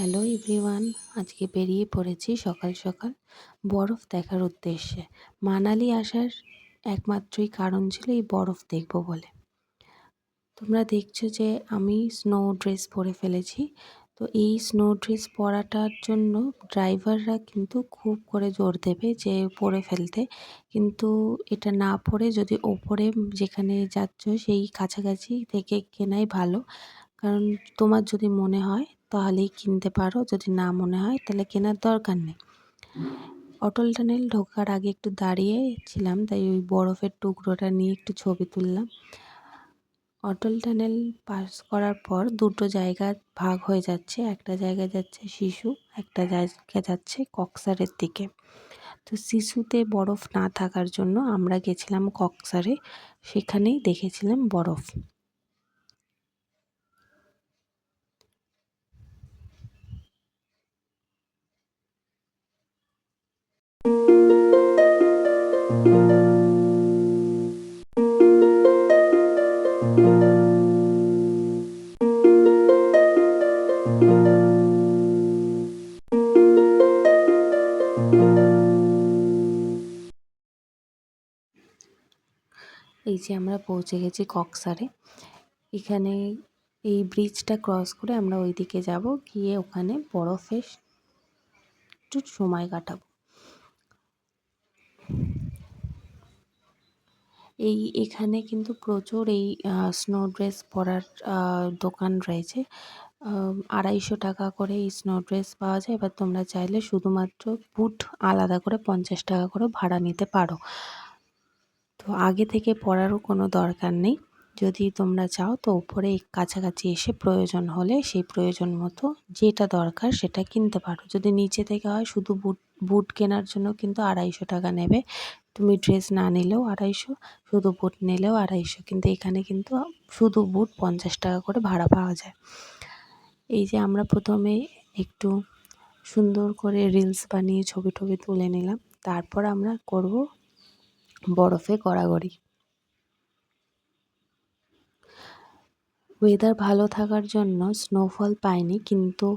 Hello everyone, আজকে বেরিয়ে পড়েছি সকাল সকাল বরফ দেখার উদ্দেশ্যে। মানালি আসার একমাত্রই কারণ ছিল এই বরফ দেখব বলে। তোমরা দেখছো যে আমি স্নো ড্রেস পরে ফেলেছি। তো এই স্নো ড্রেস পরাটার জন্য ড্রাইভাররা কিন্তু খুব করে জোর দেবে যে পরে ফেলতে, কিন্তু এটা না পরে যদি ওপরে যেখানে যাচ্ছ সেই কাছাকাছি থেকে কেনাই ভালো। কারণ তোমার যদি মনে হয় তাহলেই কিনতে পারো, যদি না মনে হয় তাহলে কেনার দরকার নেই। অটল টানেল ঢোকার আগে একটু দাঁড়িয়েছিলাম, তাই ওই বরফের টুকরোটা নিয়ে একটু ছবি তুললাম। অটল টানেল পাস করার পর দুটো জায়গা ভাগ হয়ে যাচ্ছে, একটা জায়গায় যাচ্ছে শিশু, একটা জায়গা যাচ্ছে কক্সারের দিকে। তো শিশুতে বরফ না থাকার জন্য আমরা গেছিলাম কক্সারে, সেখানেই দেখেছিলাম বরফ। এই যে আমরা পৌঁছে গেছি কক্সারে। এখানে এই ব্রিজটা ক্রস করে আমরা ওইদিকে যাব, গিয়ে ওখানে বরফে একটু সময় কাটাবো। এখানে কিন্তু প্রচুর এই স্নো ড্রেস পরার দোকান রয়েছে। 250 টাকা করে এই স্নো ড্রেস পাওয়া যায়। এবার তোমরা চাইলে শুধুমাত্র বুট আলাদা করে 50 টাকা করে ভাড়া নিতে পারো। তো আগে থেকে পরারও কোনো দরকার নেই। যদি তোমরা চাও তো উপরে কাছাকাছি এসে প্রয়োজন হলে সেই প্রয়োজন মতো যেটা দরকার সেটা কিনতে পারো। যদি নিচে থেকে হয় শুধু বুট কেনার জন্য কিন্তু 250 টাকা নেবে। তুমি ড্রেস না নিলেও 250, শুধু বুট নিলেও 250, কিন্তু এখানে কিন্তু শুধু বুট 50 টাকা করে ভাড়া পাওয়া যায়। এই যে আমরা প্রথমে একটু সুন্দর করে রিলস বানিয়ে ছবি টবি তুলে নিলাম, তারপর আমরা করব বরফে গড়াগড়ি। ওয়েদার ভালো থাকার জন্য স্নোফল পাইনি, কিন্তু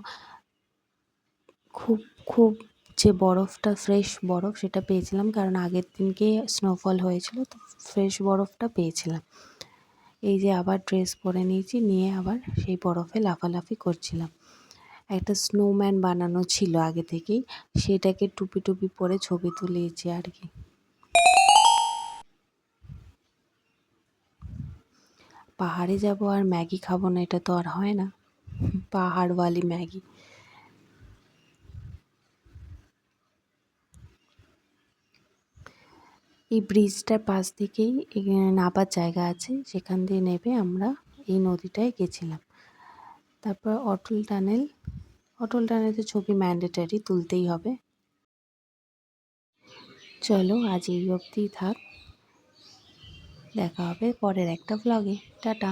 খুব খুব যে বরফটা ফ্রেশ বরফ সেটা পেয়েছিলাম, কারণ আগের দিনকে স্নোফল হয়েছিল, তো ফ্রেশ বরফটা পেয়েছিলাম। এই যে আবার ড্রেস পরে নিয়েছি, নিয়ে আবার সেই বরফে লাফালাফি করছিলাম। একটা স্নোম্যান বানানো ছিল আগে থেকেই, সেটাকে টুপি টুপি পরে ছবি তুলেছি আর কি। পাহাড়ে যাব আর ম্যাগি খাবো না, এটা তো আর হয় না। পাহাড়ওয়ালি ম্যাগি। এই ব্রিজটার পাশ থেকেই নামার জায়গা আছে, সেখান দিয়ে নেমে আমরা এই নদীটায় গেছিলাম। তারপর অটল টানেলে ছবি ম্যান্ডেটারি তুলতেই হবে। চলো আজ এই অবধিই থাক, দেখা হবে পরের একটা ব্লগে। টাটা।